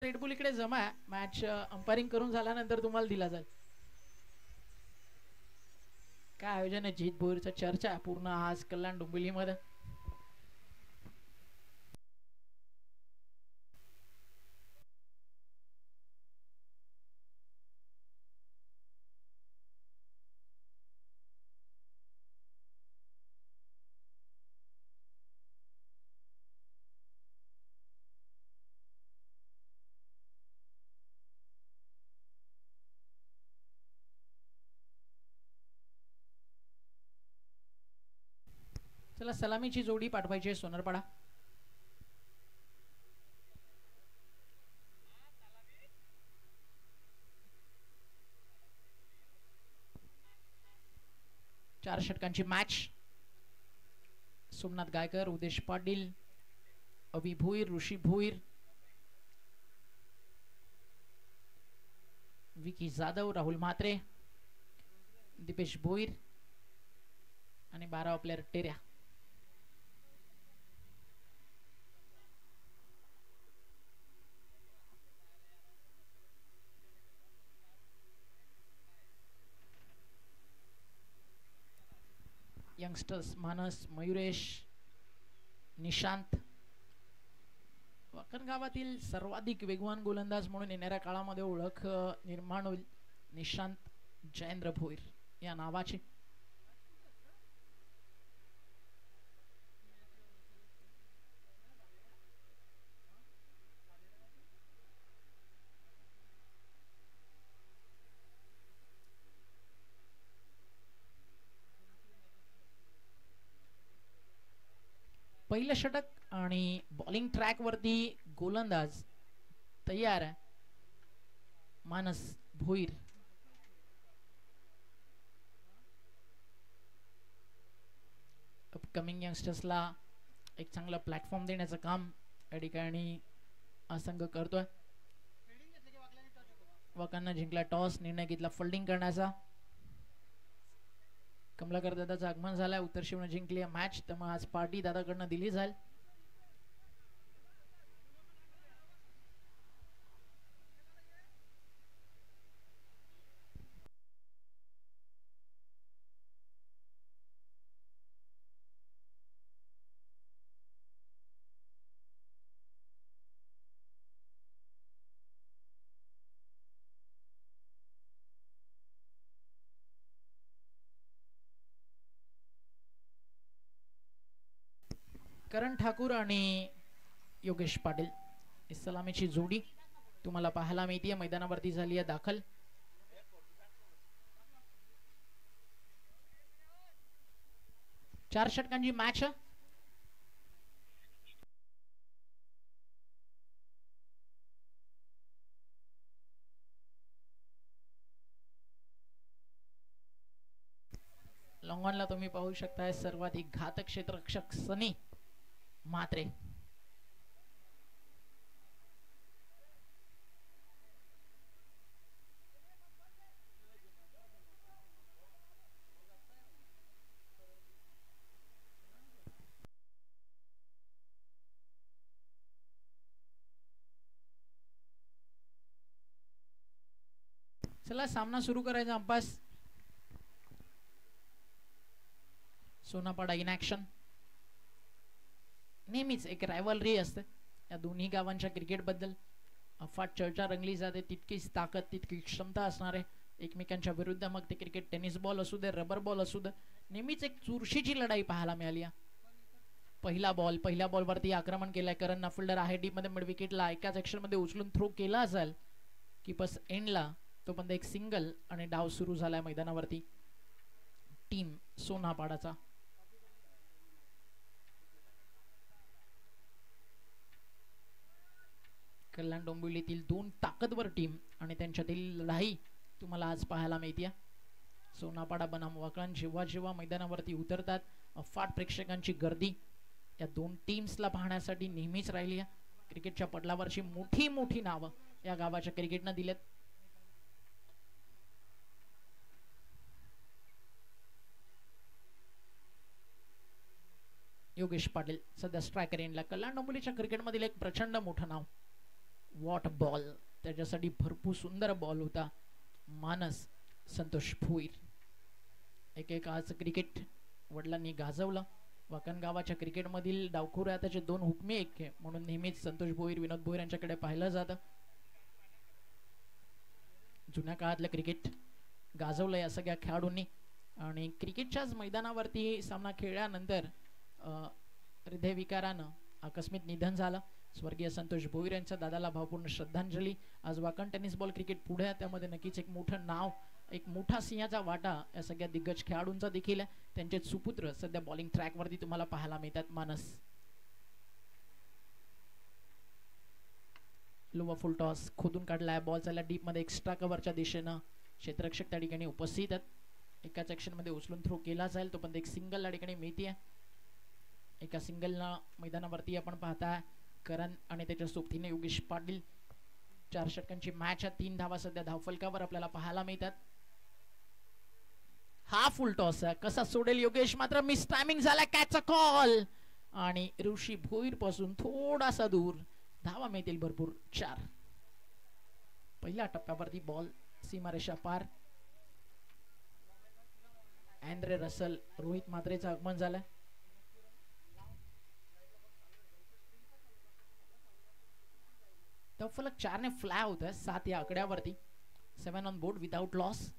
Red Bull इकडे जमा. Match umpiring करून झाल्यानंतर तुम्हाला दिला जाईल. काय आयोजन आहे जीत भोईरचं चर्चा पूर्ण आज कल्याण डोंबिवलीमध्ये. चला सलामीची जोडी पाठवायची आहे सोनरपाडा. चार षटकांची मॅच. सोमनाथ गायकर, उदेश पाटील, अभि भोईर, ऋषी भोईर, विकी जाधव, राहुल म्हात्रे, दीपेश भोईर आणि 12 प्लेयर टेऱ्या. यंगस्टर्स मानस, मयुरेश, निशांत. वाकण गावातील सर्वाधिक वेगवान गोलंदाज म्हणून येणाऱ्या काळामध्ये ओळख निर्माण होईल निशांत जयेंद्र भोईर या नावाची. पहिलं षटक आणि बॉलिंग ट्रॅक वरती गोलंदाज तयार आहे. मानस भोईर. अपकमिंग यंगस्टर्सला एक चांगला प्लॅटफॉर्म देण्याचं काम या ठिकाणी हा संघ करतोय. वाकांना जिंकला टॉस, निर्णय घेतला फिल्डिंग करण्याचा. कमलाकर दादाचं आगमन झालंय. उत्तर शिवनं जिंकली मॅच, त्यामुळे आज पार्टी दादाकडनं दिली जाईल. करण ठाकूर आणि योगेश पाटील सलामीची जोडी तुम्हाला पाहायला मिळते. मैदानावरती झाली आहे दाखल. चार षटकांची मॅच. लॉंगॉनला तुम्ही पाहू शकताय सर्वाधिक घातक क्षेत्ररक्षक सनी म्हात्रे. चला सामना सुरू करायचा. Umpire's सोनापाडा in action. नेहमीच एक रायव्हलरी असते या दोन्ही गावांच्या क्रिकेट बद्दल. अफाट चर्चा रंगली जाते. तितकीच ताकद, तितकी क्षमता असणार आहे एकमेकांच्या विरुद्ध. मग ते क्रिकेट टेनिस बॉल असू दे, रबर बॉल असू दे, नेहमीच एक चुरशीची लढाई पाहायला मिळाली. पहिला बॉल, पहिल्या बॉलवरती आक्रमण केलंय करण. फिल्डर आहे डीप मध्ये मिड विकेटला. एकाच ऍक्शन मध्ये उचलून थ्रो केला असेल कीपर्स एंडला. तो पण एक सिंगल आणि डाव सुरू झालाय मैदानावरती टीम सोनापाडाचा. कल्याण डोंबिवलीतील दोन ताकदवर टीम आणि त्यांच्यातील लढाई तुम्हाला आज पाहायला मिळते. सोनापाडा बनाम वाकण जेव्हा जेव्हा मैदानावरती उतरतात अफाट प्रेक्षकांची गर्दी या दोन टीम्सला पाहण्यासाठी नेहमीच राहिली आहे. क्रिकेटच्या पटलावरची मोठी मोठी नावं या गावाच्या क्रिकेटनं दिलेत. योगेश पाटील सध्या स्ट्रायकर एंडला. कल्याण डोंबिवलीच्या क्रिकेटमधील एक प्रचंड मोठं नाव. वॉट बॉल, त्याच्यासाठी भरपूर सुंदर बॉल होता. मानस संतोष भोईर. एक आज क्रिकेट वडिलांनी गाजवलं. वाकण गावाच्या क्रिकेटमधील डावखुऱ्या त्याचे 2 हुकमे एक म्हणून नेहमीच संतोष भोईर, विनोद भोईर यांच्याकडे पाहिलं जातं. जुन्या काळातलं क्रिकेट गाजवलं या सगळ्या खेळाडूंनी. आणि क्रिकेटच्याच मैदानावरती सामना खेळल्यानंतर हृदयविकारानं आकस्मिक निधन झालं. स्वर्गीय संतोष भोईर यांच्या दादाला भावपूर्ण श्रद्धांजली. आज वाकण टेनिस बॉल क्रिकेट पुढे आहे, त्यामध्ये नक्कीच एक मोठं नाव, एक मोठा सिंहाचा वाटा या सगळ्या दिग्गज खेळाडूंचा देखील आहे. त्यांचे सुपुत्र सध्या बॉलिंग ट्रॅकवरती तुम्हाला पाहायला मिळतात. मानस लोवा फुल टॉस खोदून काढलाय. बॉल चालला डीप मध्ये एक्स्ट्रा कव्हरच्या दिशेनं. क्षेत्ररक्षक त्या ठिकाणी उपस्थित आहेत. एका सेक्शन मध्ये उचलून थ्रो केला जाईल, तो पण एक सिंगल या ठिकाणी मिळते आहे. एका सिंगलना मैदानावरती आपण पाहताय करण आणि त्याच्या सोबतीने योगेश पाटील. 4 षटकांची मॅच आहे. 3 धावा सध्या धावफलकावर आपल्याला पाहायला मिळतात. हा फुल टॉस आहे, कसा सोडेल योगेश, मात्र मिस टायमिंग झाला. कॅच अ कॉल आणि ऋषी भोईर पासून थोडासा दूर. धावा मिळतील भरपूर 4. पहिल्या टप्प्यावरती बॉल सीमारेषा पार. अँड्रे रसल, रोहित म्हात्रेचं आगमन झालंय. फलक 4 ने फ्लाय होत आहे. 7 या आकड्यावरती. 7 ऑन बोर्ड विदाउट लॉस.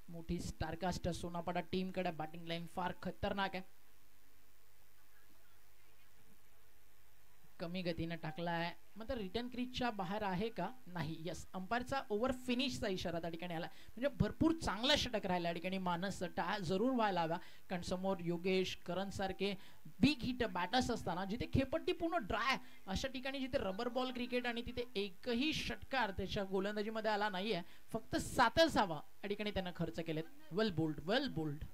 मोठी स्टारकास्ट सोनापाडा टीम कडे बॅटिंग लाईन फार खतरनाक आहे. कमी गतीने टाकलाय, मात्र रिटर्न क्रीजच्या बाहेर आहे का, नाही. यस, अंपायरचा ओव्हर फिनिशचा इशारा त्या ठिकाणी आला. म्हणजे भरपूर चांगला षटक राहिला या ठिकाणी. मानस टाळ्या जरूर व्हायला हव्या, कारण समोर योगेश, करण सारखे बिग हिट बॅटर्स असताना जिथे खेळपट्टी पूर्ण ड्राय, अशा ठिकाणी जिथे रबर बॉल क्रिकेट आणि तिथे एकही षटकार त्याच्या गोलंदाजीमध्ये आला नाहीये. फक्त 7च धावा या ठिकाणी त्यांना खर्च केलेत. वेल बोल्ड, वेल बोल्ड.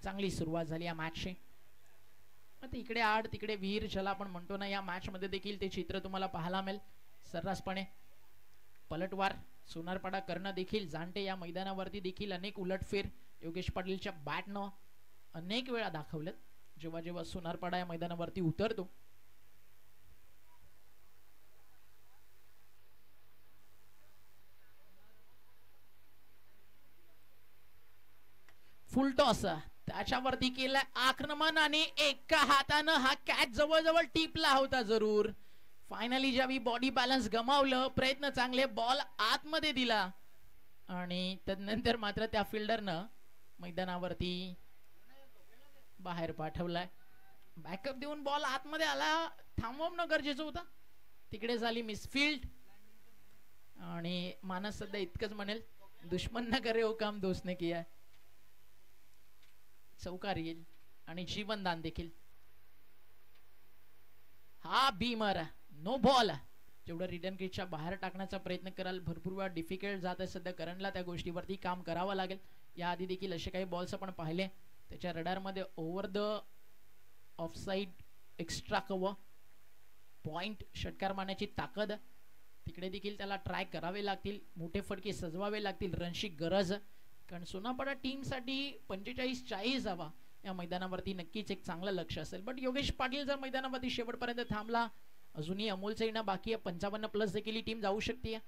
चांगली सुरुवात झाली या मॅचची. आता इकडे आड तिकडे वीर ज्याला आपण म्हणतो ना, या मॅच मध्ये देखील ते चित्र तुम्हाला पाहायला मिळेल सर्रासपणे. पलटवार सोनारपाडा करणं देखील जाणते. या मैदानावरती देखील अनेक उलटफेर योगेश पाटीलच्या बॅटनं अनेक वेळा दाखवलेत जेव्हा जेव्हा सोनारपाडा या मैदानावरती उतरतो. फुल टॉस त्याच्यावरती केलाय आक्रमण आणि एका हातानं हा कॅच जवळजवळ टिपला होता जरूर. फायनली ज्यावेळी बॉडी बॅलन्स गमावलं, प्रयत्न चांगले, बॉल आतमध्ये दिला आणि त्यानंतर मात्र त्या फिल्डरनं मैदानावरती बाहेर पाठवलाय. बॅकअप देऊन बॉल आतमध्ये आला, थांबवणं गरजेचं होतं. तिकडे झाली मिसफील्ड आणि मानस सध्या इतकंच म्हणेल, दुश्मन न करे वो काम दोस्त ने किया. चौकार येईल आणि जीवनदान देखील. हा बीमर नो बॉल, जेवढं रिटर्न क्रीजच्या बाहेर टाकण्याचा प्रयत्न कराल भरपूर वेळा डिफिकल्ट जात आहे. सध्या करणला त्या गोष्टीवरती काम करावं लागेल. याआधी देखील असे काही बॉल्स आपण पाहिले त्याच्या रडारमध्ये. Over the offside, extra cover, point, षटकार मारण्याची ताकद, तिकडे देखील त्याला ट्राय करावे लागतील. मोठे फटके सजवावे लागतील, रनची गरज. कारण सोनापाडा टीमसाठी 45-40 हवा या मैदानावरती नक्कीच एक चांगलं लक्ष असेल. बट योगेश पाटील जर मैदानावरती शेवटपर्यंत थांबला, अजूनही अमोलचं येणं बाकी आहे. 55+ देखील टीम जाऊ शकते.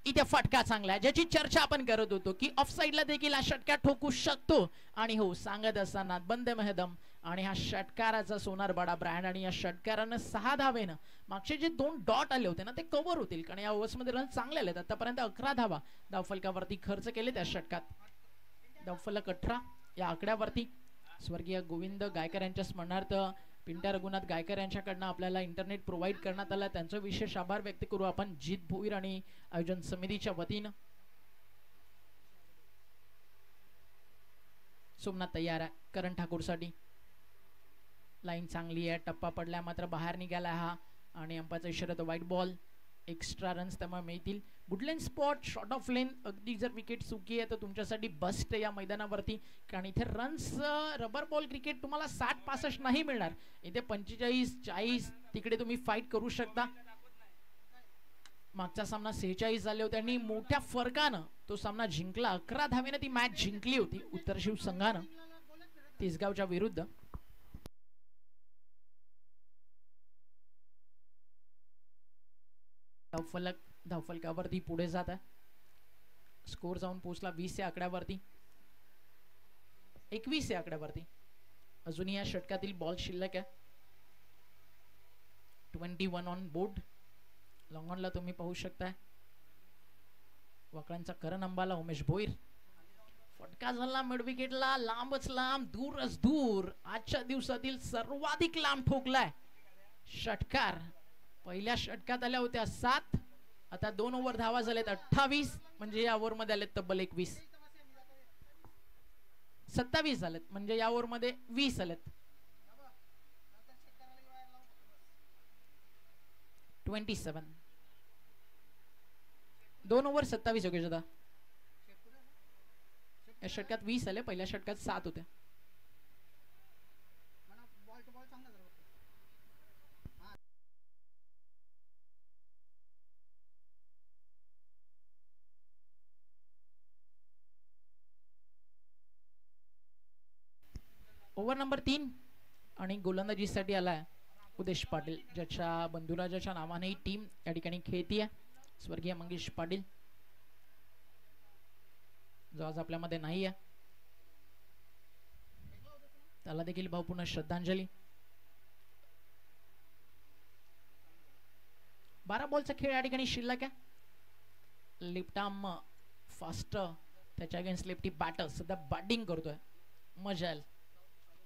इथे फटका चांगला आहे, ज्याची चर्चा आपण करत होतो की ऑफ साइडला देखील हा षटकार ठोकू शकतो. आणि हो, सांगत असताना बंद मेहदम आणि हा षटकाराचा सोनारपाडा ब्रँड. आणि या षटकारानं 6 धावेनं मागचे जे 2 डॉट आले होते ना, ते कव्हर होतील. कारण या ओव्हर्समध्ये रन चांगले आले. आतापर्यंत 11 धावा धावफलकावरती खर्च केले त्या षटकात. धावफलक 18 या आकड्यावरती. स्वर्गीय गोविंद गायकर यांच्या स्मरणार्थ पिंट्या रघुनाथ गायकर यांच्याकडनं आपल्याला इंटरनेट प्रोव्हाइड करण्यात आला. त्यांचं विशेष आभार व्यक्त करू आपण जित भोईर आणि आयोजन समितीच्या वतीनं. सोमनाथ तयार आहे करण ठाकूरसाठी. लाईन चांगली आहे, टप्पा पडलाय, मात्र बाहेर निघाला हा. आणि अंपाचा इशारा तर व्हाईट बॉल. एक्स्ट्रा रन्स त्यामुळे मिळतील. वुडलँड स्पॉट, शॉर्ट ऑफ लेन. अगदी जर विकेट चुकी आहे तर तुमच्यासाठी बस्ट या मैदानावरती. कारण इथे रन्स रबर बॉल क्रिकेट तुम्हाला 60-65 नाही मिळणार. इथे 45-40 तिकडे तुम्ही फाईट करू शकता. मागचा सामना 46 झाले होते आणि मोठ्या फरकानं तो सामना जिंकला. 11 धावेनं ती मॅच जिंकली होती उत्तर शिव संघानं. तिसगावच्या विरुद्ध. धावफलकावरती पुढे जात आहे. स्कोर जाऊन पोहोचला 20 या आकड्यावरती, 21 या आकड्यावरती. अजूनही या षटकातील बॉल शिल्लक आहे. 21 ऑन बोर्ड. लॉंग ऑनला तुम्ही पाहू शकताय वाकड्यांचा करण अंबाला उमेश भोईर. फटका झाला मिड विकेटला, लांबच लांब, दूरच दूर. आजच्या दिवसातील सर्वाधिक लांब ठोकलाय षटकार. पहिल्या षटकात आल्या होत्या 7, आता 2 ओव्हर धावा झालेत 28, म्हणजे या ओव्हर मध्ये आलेत तब्बल 21. 27 झालेत, म्हणजे या ओव्हर मध्ये 20 आलेत. 27 2 ओव्हर 27 योगेश दादा. या षटकात 20 आले, पहिल्या षटकात 7 होत्या. ओव्हर नंबर 3 आणि गोलंदाजीसाठी आलाय उदेश पाटील, ज्याच्या बंधुराजाच्या नावाने ही टीम या ठिकाणी खेळतीये. स्वर्गीय मंगेश पाटील जो आज आपल्यामध्ये नाही आहे, त्याला देखील भावपूर्ण श्रद्धांजली. 12 बॉलचा खेळ या ठिकाणी शिल्लक आहे. लेफ्ट आर्म फास्ट, त्याच्या अगेन्स्ट लेफ्टी बॅटर सध्या बॅटिंग करतोय. मजा येईल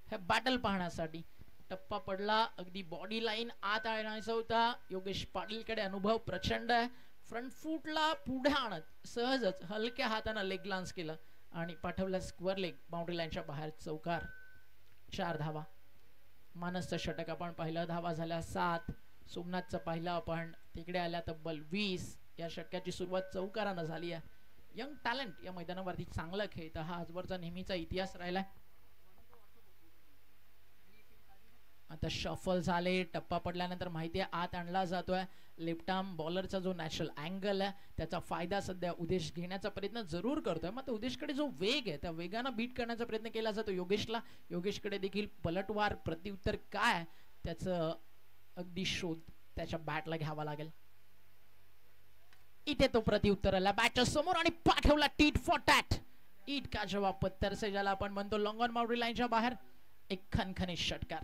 हे बॅटल पाहण्यासाठी. टप्पा पडला, अगदी बॉडी लाईन आत आणायचा होता. योगेश पाटीलकडे अनुभव प्रचंड आहे. फ्रंट फूटला पुढे आणत सहजच हलक्या हाताने लेग ग्लान्स केलं आणि पाठवलं स्क्वेअर लेग, बाउंड्री लाईनच्या बाहेर चौकार. 4 धावा. मानसचं षटक आपण पाहिलं, धावा झाल्या 7. सोमनाथचं पाहिलं आपण, तिकडे आल्या तब्बल 20. या षटकाची सुरुवात चौकारानं झाली आहे. यंग टॅलेंट या मैदानावरती चांगलं खेळतं, हा आजवरचा नेहमीचा इतिहास राहिलाय. आता शफल झाले, टप्पा पडल्यानंतर माहिती आहे आत आणला जातोय. लेफ्ट आर्म बॉलरचा जो नॅचरल अँगल आहे त्याचा फायदा सध्या उदेश घेण्याचा प्रयत्न जरूर करतोय. मग उदेशकडे जो वेग आहे त्या वेगानं बीट करण्याचा प्रयत्न केला जातो योगेशला. योगेशकडे देखील पलटवार प्रत्युत्तर काय त्याचं अगदी शोध त्याच्या बॅटला घ्यावा लागेल. इथे तो प्रत्युत्तर आला बॅटच्या समोर आणि पाठवला टीट फॉर टॅट. ईट का जवाब पत्थर से, ज्याला आपण म्हणतो लॉंग ऑन बाउंड्री लाईनच्या बाहेर. एक खणखणीत षटकार.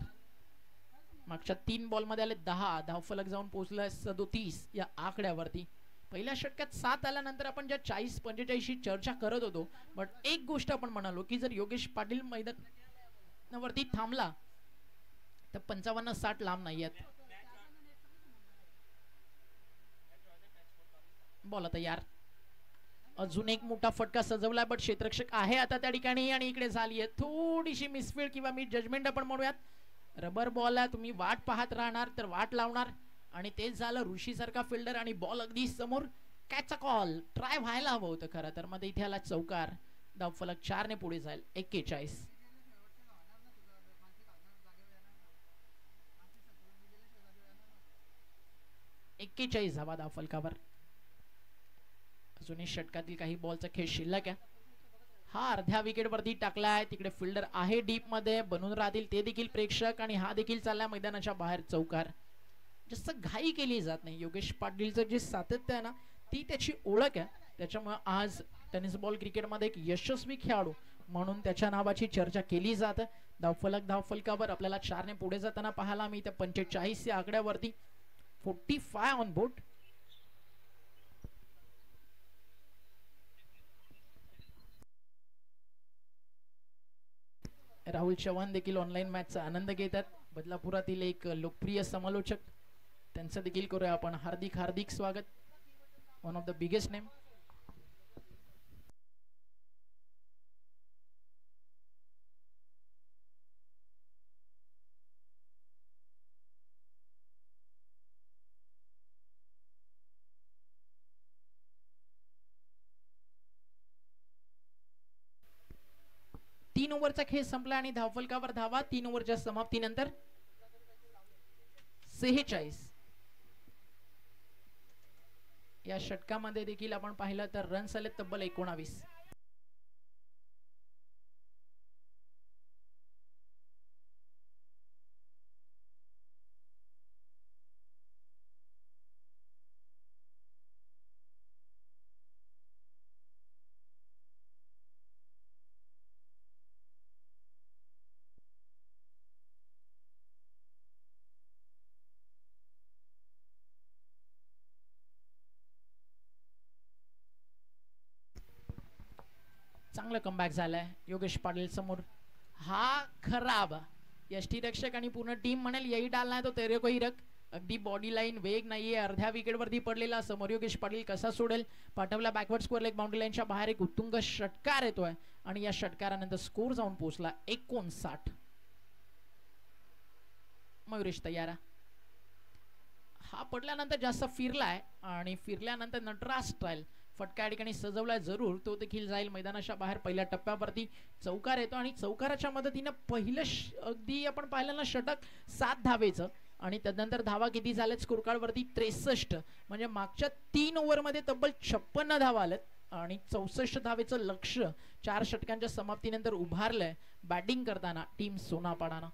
मागच्या 3 बॉल मध्ये आले 10. धावफलक जाऊन पोहोचलाय 37 या आकड्यावरती. पहिल्या षटकात 7 आल्यानंतर आपण ज्या 40-45 ची चर्चा करत होतो, बट एक गोष्ट आपण म्हणालो की जर योगेश पाटील मैदानावरती थांबला तर 55-60 लांब नाही आहेत. बॉल आता यार अजून एक मोठा फटका सजवलाय, बट क्षेत्ररक्षक आहे आता त्या ठिकाणी आणि इकडे झाली आहे थोडीशी मिसफील्ड किंवा मिस जजमेंट आपण म्हणूयात. रबर बॉल आहे, तुम्ही वाट पाहत राहणार तर वाट लावणार आणि तेच झालं. ऋषी सारखा फिल्डर आणि बॉल अगदी समोर. कॅचचा कॉल ट्राय व्हायला हवं होतं खरं तर. मध्ये इथे आला चौकार. धावफलक 4 ने पुढे जाईल. 41. 41 धावा धावफलकावर. अजूनही षटकातील काही बॉलचा खेळ शिल्लक आहे. हा अर्ध्या विकेट वरती टाकलाय, तिकडे फिल्डर आहे डीप मध्ये, बनून राहतील ते देखील प्रेक्षक आणि हा देखील चाललाय मैदानाच्या बाहेर चौकार. जास्त घाई केली जात नाही. योगेश पाटीलचं जे सातत्य आहे ना ती त्याची ओळख आहे, त्याच्यामुळे आज टेनिस बॉल क्रिकेटमध्ये एक यशस्वी खेळाडू म्हणून त्याच्या नावाची चर्चा केली जाते. धावफलकावर आपल्याला 4 ने पुढे जाताना पाहायला मिळते 45 या आकड्यावरती. 45 ऑन बोर्ड. राहुल चव्हाण देखील ऑनलाईन मॅचचा आनंद घेतात. बदलापुरातील एक लोकप्रिय समालोचक, त्यांचं देखील करूया आपण हार्दिक स्वागत. One of the biggest name. तीन ओव्हरचा खेळ संपला आणि धावफलकावर धावा 3 ओव्हरच्या समाप्तीनंतर 46. या षटकामध्ये देखील आपण पाहिलं तर रन्स आले तब्बल 19. चांगलं कमबॅक झालंय योगेश पाटील समोर. हा खराब यष्टीरक्षक आणि पूर्ण टीम म्हणेल यही डालना है तो तेरे को ही रख. अगदी बॉडी लाईन वेग नाहीये, अर्ध्या विकेटवरती पडलेला समोर योगेश पाटील कसा सोडेल. पाठवला बॅकवर्ड स्कोअर लेग बाउंड्री लाईनच्या बाहेर. एक उत्तुंग षटकार येतोय आणि या षटकारानंतर स्कोर जाऊन पोहोचला 59. मयुरेश तयार. हा पडल्यानंतर जास्त फिरलाय आणि फिरल्यानंतर नटराज स्टाईल फटका या ठिकाणी सजवलाय जरूर, तो देखील जाईल मैदानाच्या बाहेर. पहिल्या टप्प्यावरती चौकार येतो आणि चौकाराच्या मदतीनं पहिलं अगदी आपण पाहिलं ना षटक 7 धावेचं आणि त्यानंतर धावा किती झाल्यात स्कोर कार्ड वरती 63. म्हणजे मागच्या 3 ओव्हरमध्ये तब्बल 56 धावा आल्यात आणि 64 धावेचं लक्ष 4 षटकांच्या समाप्तीनंतर उभारलंय बॅटिंग करताना टीम सोनापाडानं.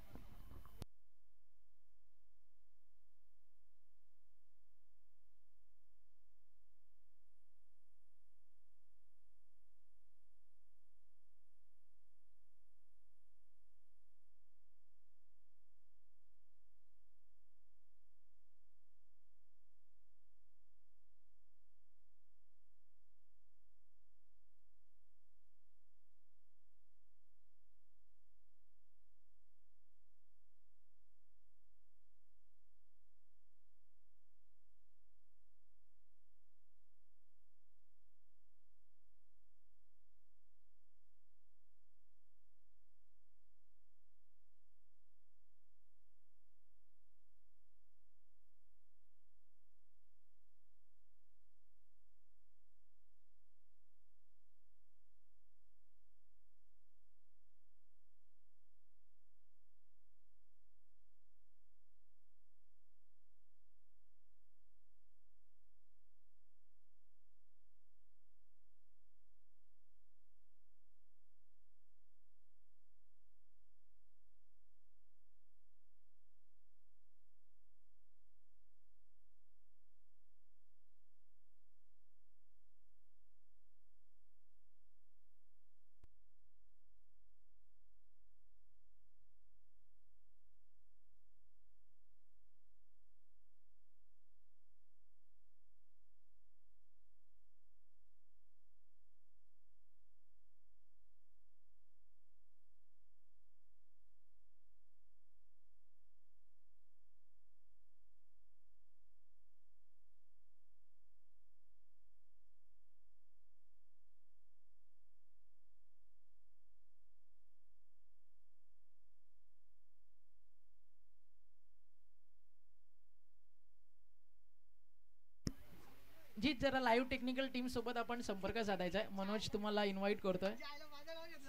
जी जरा लाईव्ह टेक्निकल टीम सोबत आपण संपर्क साधायचा आहे. मनोज तुम्हाला इन्व्हाइट करतोय.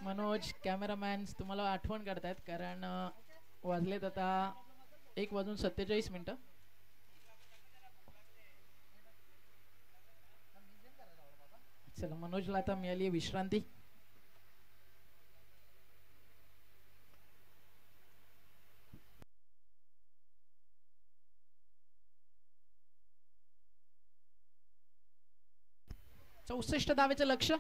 मनोज कॅमेरामॅन तुम्हाला आठवण करतायत कारण वाजलेत आता 1:47. चला मनोजला आता मिळाली विश्रांती. चौसष्ट धावेचं लक्ष.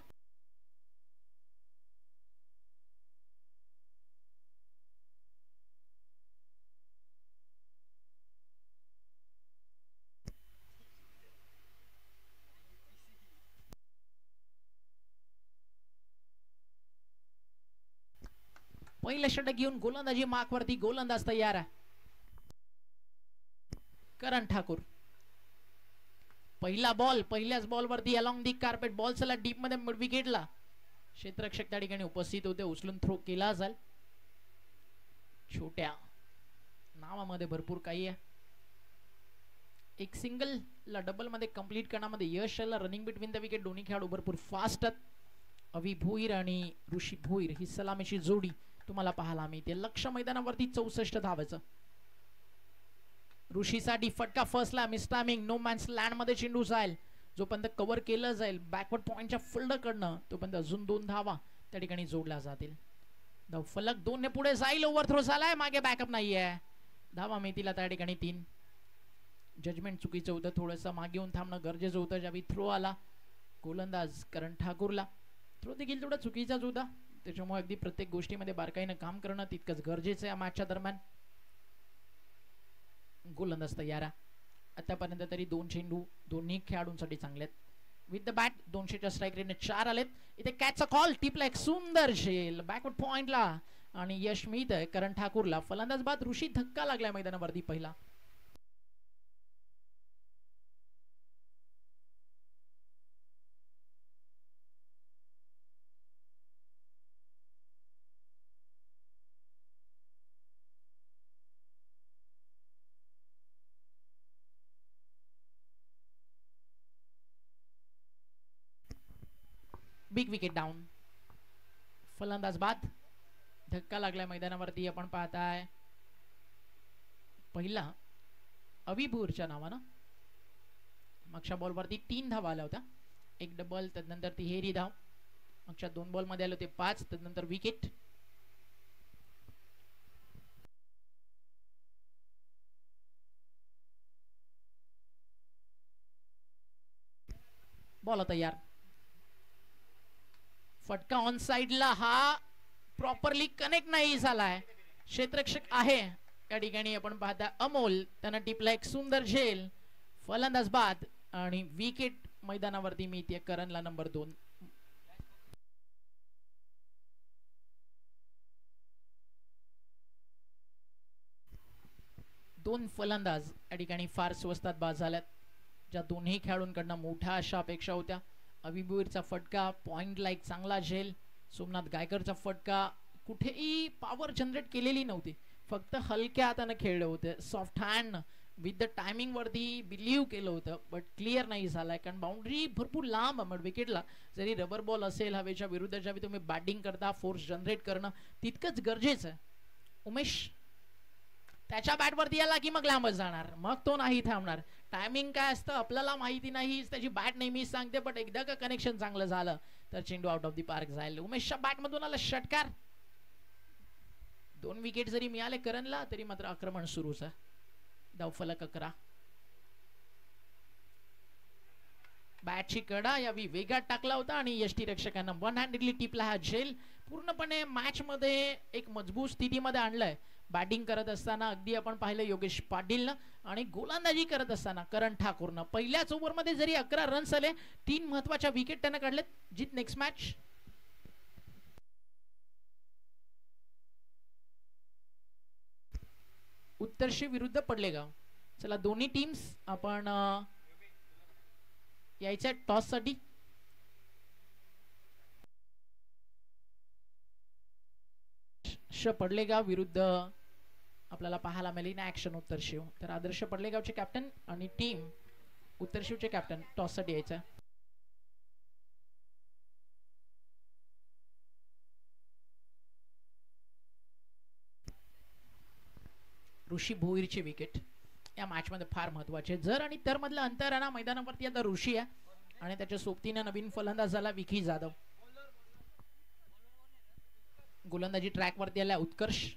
पहिलं षटक घेऊन गोलंदाजी मार्कवरती गोलंदाज तयार आहे. करण ठाकूर. पहिला बॉल पहिल्याच बॉलवरती अलॉंग दी कार्पेट बॉल चला डीप मध्ये मिड विकेटला. क्षेत्ररक्षक त्या ठिकाणी उपस्थित होते. उचलून थ्रो केला जाईल. छोट्या नावामध्ये भरपूर काही आहे. एक सिंगल ला डबल मध्ये कंप्लीट करण्यामध्ये यश आला. रनिंग बिटवीन द विकेट दोन्ही खेळाडू भरपूर फास्ट आहेत. अवी भोईर आणि ऋषी भोईर ही सलामीची जोडी तुम्हाला पाहायला मिळते. लक्ष मैदानावरती 64 धावाचं. ऋषीसाठी फटका फर्स्टला miss timing. No man's land मध्ये चेंडू जाईल. जोपर्यंत कव्हर केलं जाईल बॅकवर्ड पॉइंटच्या फिल्ड कडनं तोपर्यंत अजून 2 धावा त्या ठिकाणी जोडल्या जातील. धाव फलक 2 ने पुढे जाईल. ओव्हर थ्रो झालाय. मागे बॅकअप नाहीये. धावा मिळतील त्या ठिकाणी 3. जजमेंट चुकीचं होतं. थोडंसं मागे येऊन थांबणं गरजेचं होतं. ज्यावेळी थ्रो आला गोलंदाज करण ठाकूरला थ्रो देखील थोडा चुकीचाच होता. त्याच्यामुळे अगदी प्रत्येक गोष्टीमध्ये बारकाईनं काम करणं तितकंच गरजेचं आहे या मॅचच्या दरम्यान. गोलंदाज तयार आहे. आतापर्यंत तरी 2 चेंडू दोन्ही खेळाडूंसाठी चांगले आहेत. विथ द बॅट 200च्या स्ट्राईक रेटने 4 आलेत. इथे कॅचचा कॉल, टिपला एक सुंदर झेल बॅकवर्ड पॉइंटला आणि यश मिळतंय करण ठाकूरला. फलंदाज बाद ऋषी धक्का लागलाय मैदानावरती पहिला. बिग विकेट डाऊन, फलंदाज बाद, धक्का लागलाय मैदानावरती. आपण पाहताय पहिला अविभूरच्या नावानं. मागच्या बॉलवरती 3 धावा आल्या होत्या, एक डबल, त्यानंतर तिहेरी धाव. मागच्या 2 बॉलमध्ये आले होते 5, त्यानंतर विकेट. बॉल तयार, फटका ऑन साइडला, हा प्रॉपरली कनेक्ट नाही झालाय. क्षेत्ररक्षक आहे या ठिकाणी. आपण पाहता अमोल, त्यांना टिपला एक सुंदर झेल, फलंदाज बाद आणि विकेट मैदानावरती मिळते करणला नंबर 2. दोन फलंदाज या ठिकाणी फार स्वस्तात बाद झाल्यात, ज्या दोन्ही खेळाडूंकडनं मोठ्या अशा अपेक्षा होत्या. अविभूरचा फटका पॉइंटला एक चांगला झेल, सोमनाथ गायकरचा फटका कुठेही पॉवर जनरेट केलेली नव्हती, फक्त हलक्या हाताने खेळले होते, soft hand with the timing वरती बिलीव्ह केलं होतं, बट क्लिअर नाही झालाय कारण बाउंड्री भरपूर लांब मिड विकेटला. जरी रबर बॉल असेल, हवेच्या विरुद्ध ज्यावेळी तुम्ही बॅटिंग करता, फोर्स जनरेट करणं तितकंच गरजेचं आहे. उमेश त्याच्या बॅटवरती आला की मग लांबच जाणार, मग तो नाही थांबणार. टायमिंग काय असतं आपल्याला माहिती नाही, त्याची बॅट नेहमीच सांगते, पण एकदा का कनेक्शन चांगलं झालं तर चेंडू आउट ऑफ द पार्क जाईल. उमेशच्या बॅटमधून आला षटकार. 2 विकेट जरी मिळाले करणला तरी मात्र आक्रमण सुरूच आहे. धावफलक 11. बॅटची कडा यावी वेगात टाकला होता आणि यष्टीरक्षकांना वन हँडेडली टिपला हा झेल. पूर्णपणे मॅच मध्ये एक मजबूत स्थितीमध्ये आणलंय. बॅटिंग करत असताना अगदी आपण पाहिलं योगेश पाटीलनं आणि गोलंदाजी करत असताना करण ठाकूरनं. पहिल्याच ओव्हरमध्ये जरी 11 रन्स आले, 3 महत्वाच्या विकेट त्यानं काढलेत. जीत नेक्स्ट मॅच. उत्तरशी विरुद्ध पडलेगाव. चला दोन्ही टीम्स आपण यायच्या टॉस साठी. पडलेगाव विरुद्ध आपल्याला पाहायला मिळेल ऍक्शन उत्तरशिव. तर आदर्श पडलेगावचे कॅप्टन आणि टीम उत्तरशिवचे कॅप्टन टॉस साठी यायचं. ऋषी भोईरची विकेट या मॅच मध्ये फार महत्वाचे. जर आणि तर मधला अंतर आहे ना मैदानावरती आता ऋषी आहे आणि त्याच्या सोबतीने नवीन फलंदाज झाला विकी जाधव. गोलंदाजी ट्रॅक वरती आला उत्कर्ष.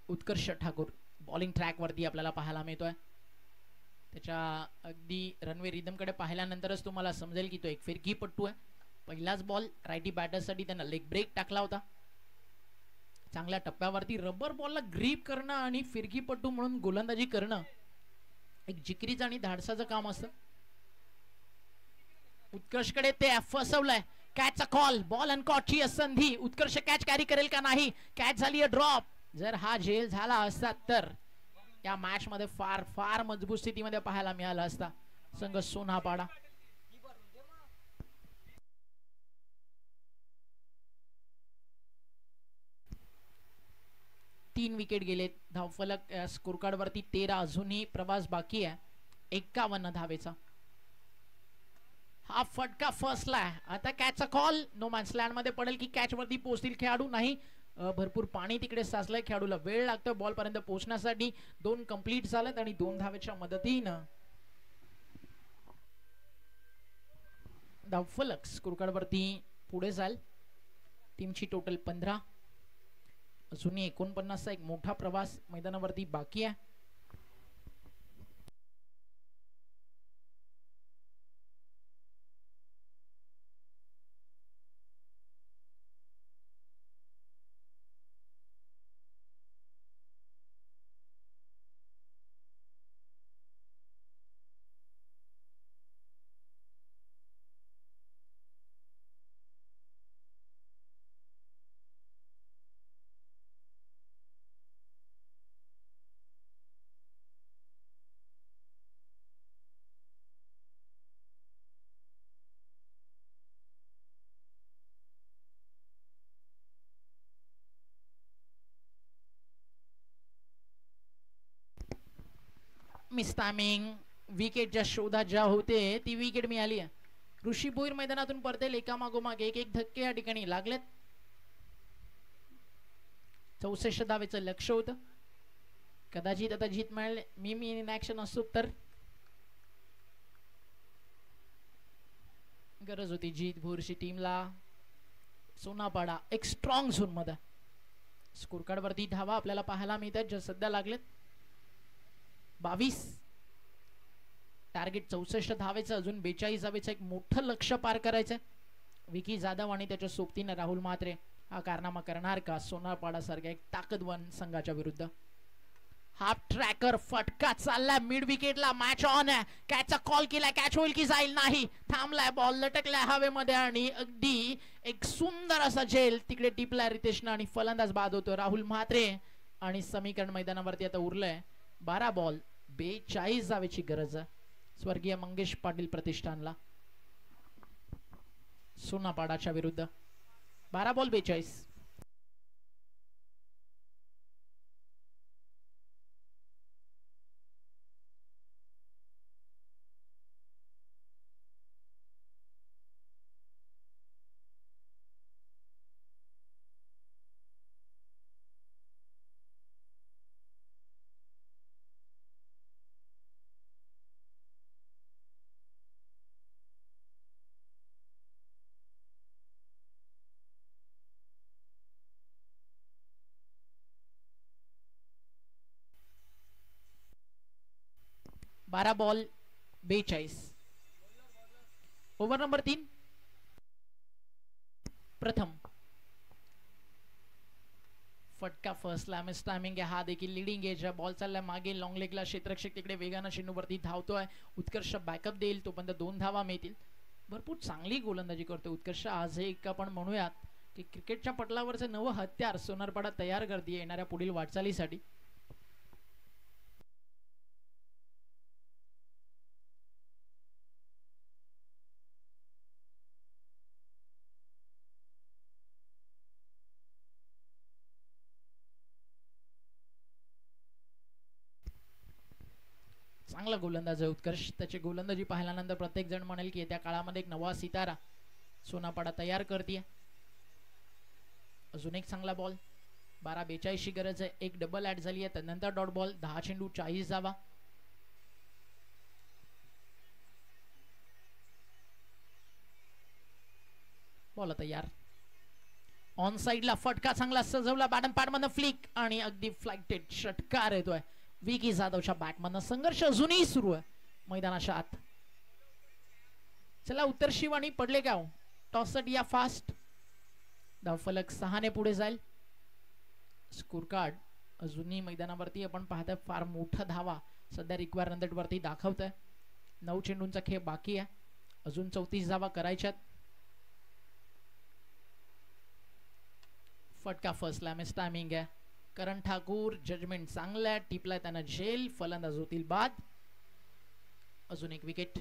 उत्कर्ष ठाकूर बॉलिंग ट्रॅक वरती आपल्याला पाहायला मिळतोय. त्याच्या अगदी रनवे रिदम कडे पाहिल्यानंतरच तुम्हाला समजेल की तो एक फिरकीपट्टू आहे. पहिलाच बॉल रायटी बॅटरसाठी त्यांना लेग ब्रेक टाकला होता. चांगल्या टप्प्यावरती रबर बॉलला ग्रीप करणं आणि फिरकीपट्टू म्हणून गोलंदाजी करणं एक जिकिरीचं आणि धाडसाचं काम असतं. उत्कर्षकडे ते फसवलंय. कॅचचा कॉल, बॉल अनकॉटची संधी. उत्कर्ष कॅच कॅरी करेल का नाही. कॅच झाली ड्रॉप. जर हा झेल झाला असता तर या मॅच मध्ये फार फार मजबूत स्थितीमध्ये पाहायला मिळाला असता संघ सोनापाडा. तीन विकेट गेलेत. धावफलक स्कोर कार्ड वरती 13. अजूनही प्रवास बाकी आहे 51 धावेचा. हा फटका फसलाय. आता कॅचचा कॉल नो मॅन्स लँड मध्ये पडेल की कॅच वरती पोहोचतील खेळाडू नाही. भरपूर पाणी तिकडे साचलंय. खेळाडूला वेळ लागतो बॉल पर्यंत पोहोचण्यासाठी. 2 कंप्लीट झालेत आणि 2 धावेच्या मदतीनं धावफलक स्कोर कार्ड वरती पुढे जाईल. टीमची टोटल 15. अजूनही 49चा एक मोठा प्रवास मैदानावरती बाकी आहे. मिस्टामिंग विकेटच्या शोधात ज्या होते ती विकेट मिळाली आहे. ऋषी भोईर मैदानातून परतेल एकामागोमाग एक धक्के या ठिकाणी लागलेत. 64 धावेचं लक्ष होतं. कदाचित आता जीत मिळाले मी इन ऍक्शन असतो तर गरज होती जीत भोरची टीमला. सोनापाडा एक स्ट्रॉंग झोन मध्ये. स्कोर कार्ड वरती धावा आपल्याला पाहायला मिळतात ज्या सध्या लागलेत 22. टार्गेट 64 धावेचं. अजून 42 धावेचं एक मोठं लक्ष पार करायचंय. विकी जाधव आणि त्याच्या सोबतीने राहुल म्हात्रे हा कारनामा करणार का सोनापाडा सारख्या एक ताकदवान संघाच्या विरुद्ध. हाफ ट्रॅकर फटका चाललाय मिड विकेटला. मॅच ऑन आहे. कॅचचा कॉल केलाय. कॅच होईल की जाईल नाही. थांबलाय बॉल लटकलाय हवेमध्ये आणि अगदी एक सुंदर असा झेल तिकडे टिपलाय रितेशनं आणि फलंदाज बाद होतो राहुल म्हात्रे. आणि समीकरण मैदानावरती आता उरलंय 12 बॉल 42 धावेची गरज आहे स्वर्गीय मंगेश पाटील प्रतिष्ठानला सोनापाडाच्या विरुद्ध. 12 बॉल 42. बारा बॉल 42. ओव्हर नंबर 3 प्रथम फटका फर्स्टला मिस टायमिंग आहे. हा देखील लिडिंग एज आहे. बॉल चाललाय मागे लॉंग लेगला. क्षेत्ररक्षक तिकडे वेगानं चेंडूवरती धावतोय. उत्कर्ष बॅकअप देईल तोपर्यंत 2 धावा मिळतील. भरपूर चांगली गोलंदाजी करतोय उत्कर्ष. आज हे एक आपण म्हणूयात की क्रिकेटच्या पटलावरचं नवं हत्यार सोनारपाडा तयार करते येणाऱ्या पुढील वाटचालीसाठी. चांगला गोलंदाज आहे उत्कर्ष. त्याची गोलंदाजी पाहिल्यानंतर प्रत्येक जण म्हणेल की येत्या काळामध्ये एक नवा सितारा सोनापाडा तयार करते. अजून एक चांगला बॉल 12-42 ची गरज आहे. एक डबल ऍड झाली आहे. त्यानंतर डॉट बॉल 10 चेंडू 40 धावा. बॉल तयार. ऑन साइडला फटका चांगला सजवला. बॅटन पॅड मधनं फ्लिक आणि अगदी फ्लाइटेड षटकार येतोय विकी जाधवच्या बॅटमधनं. संघर्ष अजूनही सुरू आहे मैदानाच्या आत. चला उत्तर शिवानी पडले का टॉस साठी या फास्ट. धावफलक 6 ने पुढे जाईल. स्कोर कार्ड अजूनही मैदानावरती आपण पाहताय फार मोठा धावा सध्या रिक्वायर रन रेट वरती दाखवत आहे. 9 चेंडूंचा खेळ बाकी आहे. अजून 34 धावा करायच्यात. फटका फर्स्टला मिस टायमिंग आहे. करण ठाकूर जजमेंट चांगला टिपलाय त्यांना झेल. फलंदाज होतील बाद. अजून एक विकेट.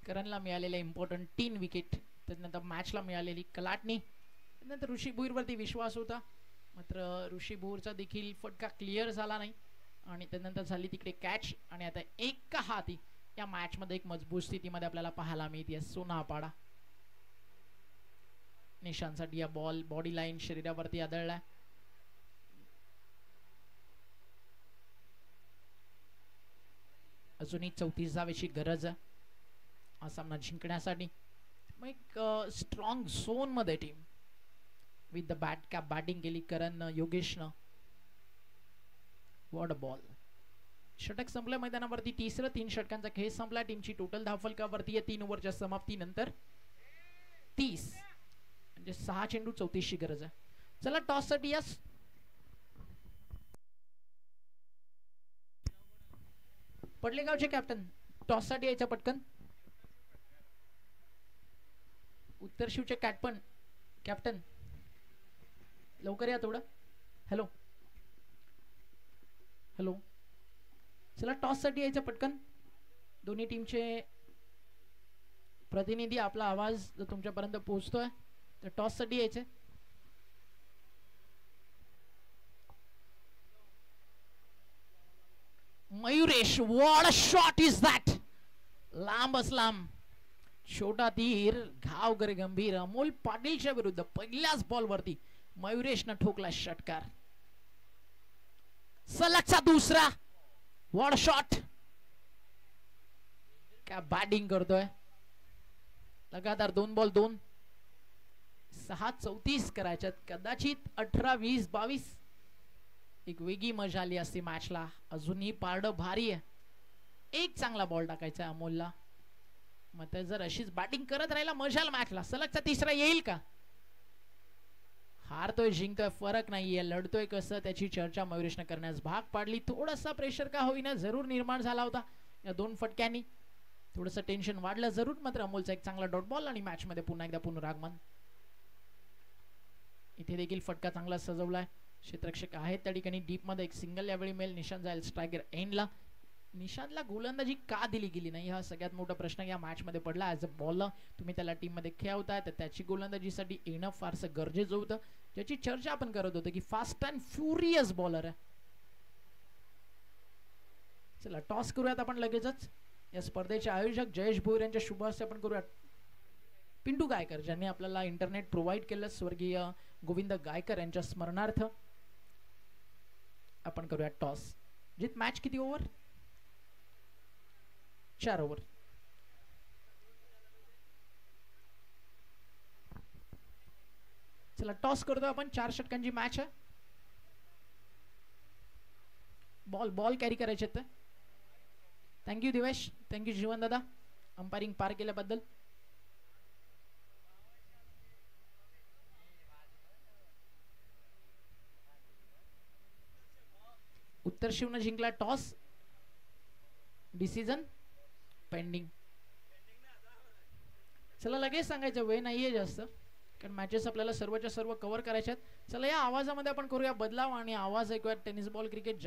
करणला मिळालेले इम्पॉर्टंट 3 विकेट. त्यानंतर मॅचला मिळालेली कलाटणी. त्यानंतर ऋषी भोईर वरती विश्वास होता मात्र ऋषी भोईरचा देखील फटका क्लिअर झाला नाही आणि त्यानंतर झाली तिकडे कॅच. आणि आता एका हाती या मॅच मध्ये एक मजबूत स्थितीमध्ये आपल्याला पाहायला मिळते सोनापाडा. निशांसाठी या बॉल बॉडी लाईन शरीरावरती आदळलाय. अजूनही 34 धावेची गरज आहे हा सामना जिंकण्यासाठी. मग एक स्ट्रॉंग झोन मध्ये team with the bat cap batting केली करण योगेशनं. What a ball. षटक संपलं मैदानावरती. तिसरं 3 षटकांचा खेळ संपला. टीमची टोटल धावफलकावरती आहे 3 ओव्हरच्या समाप्तीनंतर 30 म्हणजे 6 चेंडू 34 ची गरज आहे. चला टॉस साठी यस. पडलेगावचे कॅप्टन टॉस साठी यायचं पटकन. उत्तर शिवचे कॅप्टन कॅप्टन लवकर या थोडं. Hello hello. चला टॉस साठी यायचं पटकन. दोन्ही टीमचे प्रतिनिधी आपला आवाज जर तुमच्यापर्यंत पोहोचतोय तर टॉस साठी यायचे. Mayuresh, what a shot is that. लांबच लांब, छोटा तीर, घाव करे गंभीर. अमोल पाटीलच्या विरुद्ध पहिल्याच बॉलवरती मयुरेशनं ठोकला षटकार. सलगचा दुसरा. What a shot. काय बॅटिंग करतोय. लगातार 2 बॉल 2. 6-34 करायच्यात. कदाचित 18-20-22 एक वेगळी मजा आली असती मॅचला. अजूनही पारडं भारी आहे. एक चांगला बॉल टाकायचा अमोलला. मग जर अशीच बॅटिंग करत राहिला मजाल मॅचला. सलगचा तिसरा येईल का. हारतोय जिंकतोय फरक नाहीये. लढतोय कसं त्याची चर्चा मयुरेशनं करण्यास भाग पाडली. थोडासा प्रेशर का होईना जरूर निर्माण झाला होता या 2 फटक्यांनी. थोडंसं टेन्शन वाढलं जरूर. मात्र अमोलचा एक चांगला डॉट बॉल आणि मॅच मध्ये पुन्हा एकदा पुनरागमन. इथे देखील फटका चांगला सजवलाय. क्षेत्ररक्षक आहेत त्या ठिकाणी. डीप मध्ये एक सिंगल यावेळी मिळेल. निशांत जाईल स्ट्रायकर एंडला. निशांतला गोलंदाजी का दिली गेली नाही हा सगळ्यात मोठा प्रश्न या मॅच मध्ये पडला. ॲज अ बॉलर तुम्ही त्याला टीम मध्ये खेळवताय तर त्याची गोलंदाजीसाठी येणं फारसं गरजेचं होतं. ज्याची चर्चा आपण करत होतो की फास्ट अँड फ्युरियस बॉलर आहे. चला टॉस करूयात आपण लगेचच. या स्पर्धेचे आयोजक जयेश भोईर यांच्या शुभ हस्ते आपण करूयात. पिंटू गायकर ज्यांनी आपल्याला इंटरनेट प्रोव्हाइड केलं, स्वर्गीय गोविंद गायकर यांच्या स्मरणार्थ आपण करूयात टॉस. जित मॅच किती ओव्हर. 4 ओव्हर. चला टॉस करतो आपण. 4 षटकांची मॅच आहे. बॉल कॅरी करायचे आहेत. थँक्यू दिवेश, थँक्यू जीवन दादा अंपायरिंग पार केल्याबद्दल. उत्तर शिवनं जिंकला टॉस. Decision pending. चला लगेच सांगायचं, वेळ नाहीये जास्त कारण मॅचेस आपल्याला सर्वच्या सर्व कव्हर करायच्यात. चला या आवाजामध्ये आपण करूया बदलाव आणि आवाज ऐकूया टेनिस बॉल क्रिकेट